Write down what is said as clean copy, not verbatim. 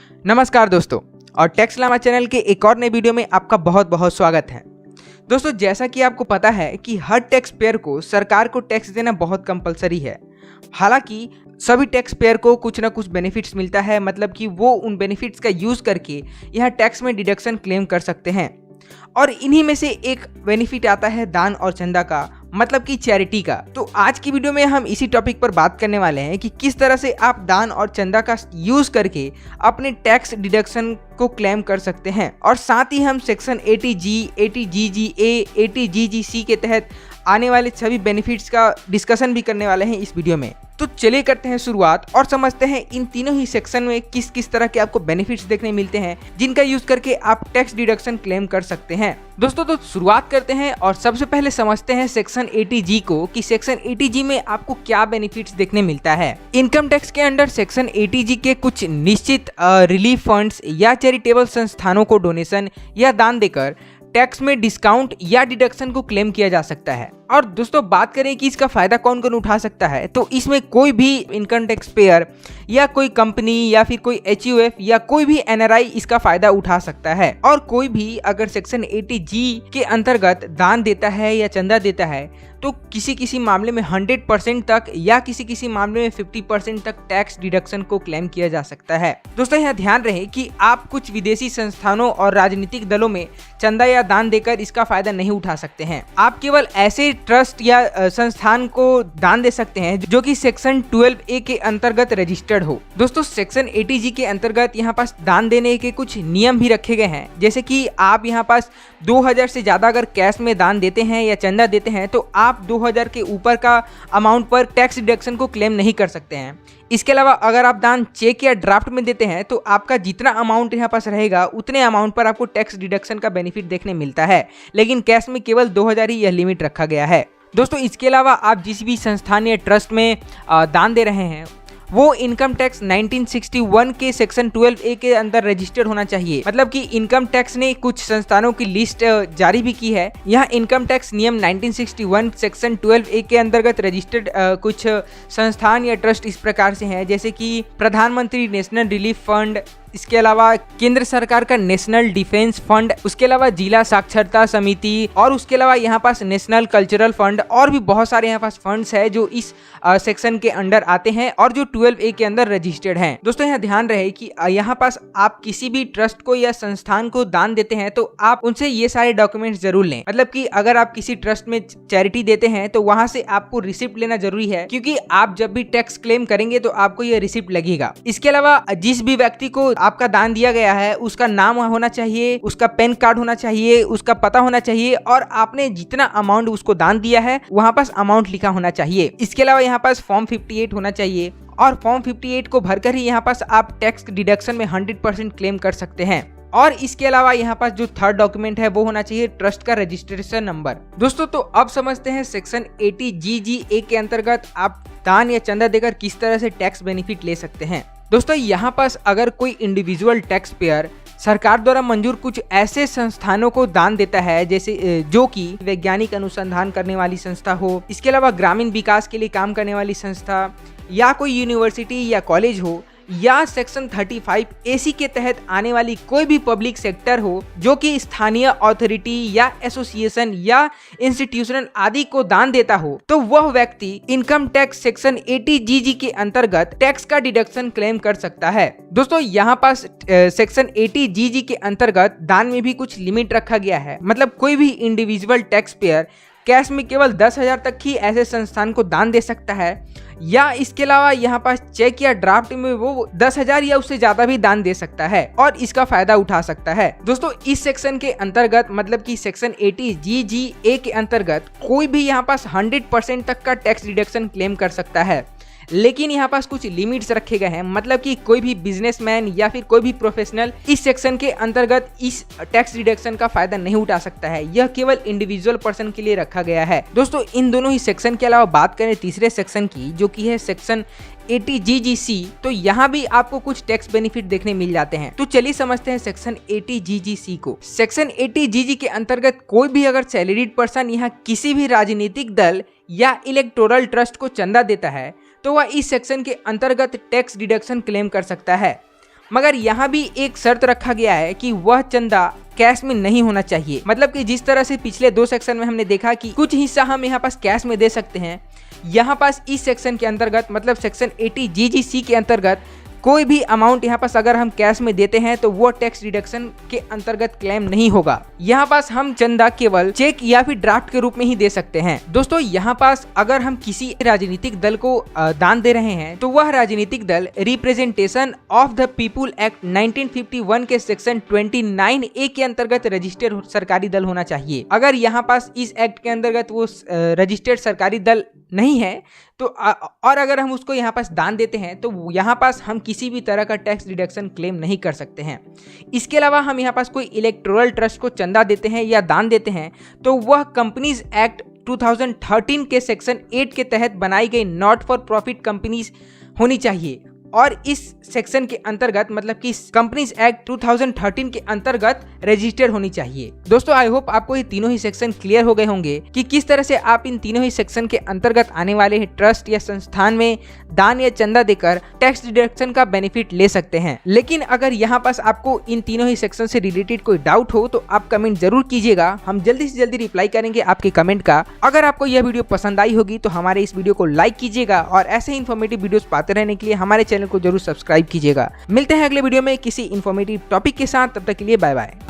नमस्कार दोस्तों, और टैक्स लामा चैनल के एक और नए वीडियो में आपका बहुत बहुत स्वागत है। दोस्तों, जैसा कि आपको पता है कि हर टैक्स पेयर को सरकार को टैक्स देना बहुत कंपलसरी है। हालांकि सभी टैक्स पेयर को कुछ ना कुछ बेनिफिट्स मिलता है, मतलब कि वो उन बेनिफिट्स का यूज़ करके यहाँ टैक्स में डिडक्शन क्लेम कर सकते हैं। और इन्हीं में से एक बेनिफिट आता है दान और चंदा का, मतलब कि चैरिटी का। तो आज की वीडियो में हम इसी टॉपिक पर बात करने वाले हैं कि किस तरह से आप दान और चंदा का यूज करके अपने टैक्स डिडक्शन को क्लेम कर सकते हैं। और साथ ही हम सेक्शन 80G, 80GGA, 80GGC के तहत आने वाले सभी बेनिफिट्स का डिस्कशन भी करने वाले हैं इस वीडियो में। तो चलिए करते हैं शुरुआत और समझते हैं इन तीनों ही सेक्शन में किस किस तरह के आपको बेनिफिट्स देखने मिलते हैं जिनका यूज करके आप टैक्स डिडक्शन क्लेम कर सकते हैं। दोस्तों, तो शुरुआत करते हैं और सबसे पहले समझते हैं सेक्शन 80G को कि सेक्शन 80G में आपको क्या बेनिफिट्स देखने मिलता है। इनकम टैक्स के अंडर सेक्शन 80G के कुछ निश्चित रिलीफ फंड्स या चैरिटेबल संस्थानों को डोनेशन या दान देकर टैक्स में डिस्काउंट या डिडक्शन को क्लेम किया जा सकता है। और दोस्तों, बात करें कि इसका फायदा कौन कौन उठा सकता है, तो इसमें कोई भी इनकम टैक्स पेयर या कोई कंपनी या फिर कोई HUF या कोई भी NRI इसका फायदा उठा सकता है। और कोई भी अगर सेक्शन 80G के अंतर्गत दान देता है या चंदा देता है तो किसी किसी मामले में 100% तक या किसी किसी मामले में 50% तक टैक्स डिडक्शन को क्लेम किया जा सकता है। दोस्तों, यहाँ ध्यान रहे कि आप कुछ विदेशी संस्थानों और राजनीतिक दलों में चंदा या दान देकर इसका फायदा नहीं उठा सकते हैं। आप केवल ऐसे ट्रस्ट या संस्थान को दान दे सकते हैं जो कि सेक्शन 12A के अंतर्गत रजिस्टर्ड हो। दोस्तों, सेक्शन 80G के अंतर्गत यहाँ पास दान देने के कुछ नियम भी रखे गए हैं, जैसे कि आप यहाँ पास 2000 से ज्यादा अगर कैश में दान देते हैं या चंदा देते हैं तो आप 2000 के ऊपर का अमाउंट पर टैक्स डिडक्शन को क्लेम नहीं कर सकते हैं। इसके अलावा अगर आप दान चेक या ड्राफ्ट में देते हैं तो आपका जितना अमाउंट यहाँ पास रहेगा उतने अमाउंट पर आपको टैक्स डिडक्शन का बेनिफिट देखने मिलता है, लेकिन कैश में केवल 2000 ही यह लिमिट रखा गया है। दोस्तों, इसके अलावा आप जिस भी संस्थान या ट्रस्ट में दान दे रहे हैं वो इनकम टैक्स 1961 के सेक्शन 12A के अंदर रजिस्टर्ड होना चाहिए। मतलब कि इनकम टैक्स ने कुछ संस्थानों की लिस्ट जारी भी की है। यहाँ इनकम टैक्स नियम 1961 सेक्शन 12A के अंतर्गत रजिस्टर्ड कुछ संस्थान या ट्रस्ट इस प्रकार से हैं, जैसे कि प्रधानमंत्री नेशनल रिलीफ फंड, इसके अलावा केंद्र सरकार का नेशनल डिफेंस फंड, उसके अलावा जिला साक्षरता समिति, और उसके अलावा यहाँ पास नेशनल कल्चरल फंड, और भी बहुत सारे यहाँ पास फंड्स है जो इस सेक्शन के अंडर आते हैं और जो 12A के अंदर रजिस्टर्ड हैं। दोस्तों, यहाँ ध्यान रहे कि यहाँ पास आप किसी भी ट्रस्ट को या संस्थान को दान देते हैं तो आप उनसे ये सारे डॉक्यूमेंट्स जरूर लें। मतलब कि अगर आप किसी ट्रस्ट में चैरिटी देते हैं तो वहां से आपको रिसिप्ट लेना जरूरी है, क्योंकि आप जब भी टैक्स क्लेम करेंगे तो आपको ये रिसिप्ट लगेगा। इसके अलावा जिस भी व्यक्ति को आपका दान दिया गया है उसका नाम होना चाहिए, उसका पैन कार्ड होना चाहिए, उसका पता होना चाहिए, और आपने जितना अमाउंट उसको दान दिया है वहां पास अमाउंट लिखा होना चाहिए। इसके अलावा यहाँ पास फॉर्म 58 होना चाहिए, और फॉर्म 58 को भरकर ही यहाँ पास आप टैक्स डिडक्शन में 100% क्लेम कर सकते हैं। और इसके अलावा यहाँ पास जो थर्ड डॉक्यूमेंट है वो होना चाहिए ट्रस्ट का रजिस्ट्रेशन नंबर। दोस्तों, तो अब समझते हैं सेक्शन 80GGA के अंतर्गत आप दान या चंदा देकर किस तरह से टैक्स बेनिफिट ले सकते हैं। दोस्तों, यहाँ पास अगर कोई इंडिविजुअल टैक्स पेयर सरकार द्वारा मंजूर कुछ ऐसे संस्थानों को दान देता है, जैसे जो कि वैज्ञानिक अनुसंधान करने वाली संस्था हो, इसके अलावा ग्रामीण विकास के लिए काम करने वाली संस्था, या कोई यूनिवर्सिटी या कॉलेज हो, या सेक्शन 35AC के तहत आने वाली कोई भी पब्लिक सेक्टर हो जो कि स्थानीय अथॉरिटी या एसोसिएशन या इंस्टीट्यूशन आदि को दान देता हो, तो वह व्यक्ति इनकम टैक्स सेक्शन 80GG के अंतर्गत टैक्स का डिडक्शन क्लेम कर सकता है। दोस्तों, यहाँ पास सेक्शन 80GG के अंतर्गत दान में भी कुछ लिमिट रखा गया है। मतलब कोई भी इंडिविजुअल टैक्स पेयर कैश में केवल 10,000 तक ही ऐसे संस्थान को दान दे सकता है, या इसके अलावा यहाँ पास चेक या ड्राफ्ट में वो 10,000 या उससे ज्यादा भी दान दे सकता है और इसका फायदा उठा सकता है। दोस्तों, इस सेक्शन के अंतर्गत मतलब कि सेक्शन 80GGA के अंतर्गत कोई भी यहाँ पास 100% तक का टैक्स डिडक्शन क्लेम कर सकता है, लेकिन यहाँ पास कुछ लिमिट्स रखे गए हैं। मतलब कि कोई भी बिजनेसमैन या फिर कोई भी प्रोफेशनल इस सेक्शन के अंतर्गत इस टैक्स डिडक्शन का फायदा नहीं उठा सकता है। यह केवल इंडिविजुअल पर्सन के लिए रखा गया है। दोस्तों, इन दोनों ही सेक्शन के अलावा बात करें तीसरे सेक्शन की, जो कि है सेक्शन 80GGC, तो यहाँ भी आपको कुछ टैक्स बेनिफिट देखने मिल जाते हैं। तो चलिए समझते हैं सेक्शन 80GGC को। सेक्शन 80GG के अंतर्गत कोई भी अगर सैलरीड पर्सन यहाँ किसी भी राजनीतिक दल या इलेक्टोरल ट्रस्ट को चंदा देता है तो वह इस सेक्शन के अंतर्गत टैक्स डिडक्शन क्लेम कर सकता है। मगर यहाँ भी एक शर्त रखा गया है कि वह चंदा कैश में नहीं होना चाहिए। मतलब कि जिस तरह से पिछले 2 सेक्शन में हमने देखा कि कुछ हिस्सा हम यहाँ पास कैश में दे सकते हैं, यहाँ पास इस सेक्शन के अंतर्गत मतलब सेक्शन 80 GGC के अंतर्गत कोई भी अमाउंट यहाँ पास अगर हम कैश में देते हैं तो वो टैक्स डिडक्शन के अंतर्गत क्लेम नहीं होगा। यहाँ पास हम चंदा केवल चेक या फिर ड्राफ्ट के रूप में ही दे सकते हैं। दोस्तों यहाँ पास अगर हम किसी राजनीतिक दल को दान दे रहे हैं तो वह राजनीतिक दल representation of the people act 1951 के सेक्शन 29A के अंतर्गत रजिस्टर्ड सरकारी दल होना चाहिए। अगर यहाँ पास इस एक्ट के अंतर्गत वो रजिस्टर्ड सरकारी दल नहीं है तो और अगर हम उसको यहाँ पास दान देते हैं तो यहाँ पास हम किसी भी तरह का टैक्स डिडक्शन क्लेम नहीं कर सकते हैं। इसके अलावा हम यहाँ पास कोई इलेक्टोरल ट्रस्ट को चंदा देते हैं या दान देते हैं तो वह कंपनीज एक्ट 2013 के सेक्शन 8 के तहत बनाई गई नॉट फॉर प्रॉफिट कंपनीज होनी चाहिए और इस सेक्शन के अंतर्गत मतलब कि कंपनीज एक्ट 2013 के अंतर्गत रजिस्टर्ड होनी चाहिए। दोस्तों आई होप आपको ये तीनों ही सेक्शन क्लियर हो गए होंगे कि किस तरह से आप इन तीनों ही सेक्शन के अंतर्गत आने वाले ट्रस्ट या संस्थान में दान या चंदा देकर टैक्स डिडक्शन का बेनिफिट ले सकते हैं। लेकिन अगर यहाँ पास आपको इन तीनों ही सेक्शन से रिलेटेड कोई डाउट हो तो आप कमेंट जरूर कीजिएगा, हम जल्दी से जल्दी रिप्लाई करेंगे आपके कमेंट का। अगर आपको यह वीडियो पसंद आई होगी तो हमारे इस वीडियो को लाइक कीजिएगा और ऐसे ही इन्फॉर्मेटिव वीडियोस पाते रहने के लिए हमारे चैनल को जरूर सब्सक्राइब कीजिएगा। मिलते हैं अगले वीडियो में किसी इन्फॉर्मेटिव टॉपिक के साथ, तब तक के लिए बाय बाय।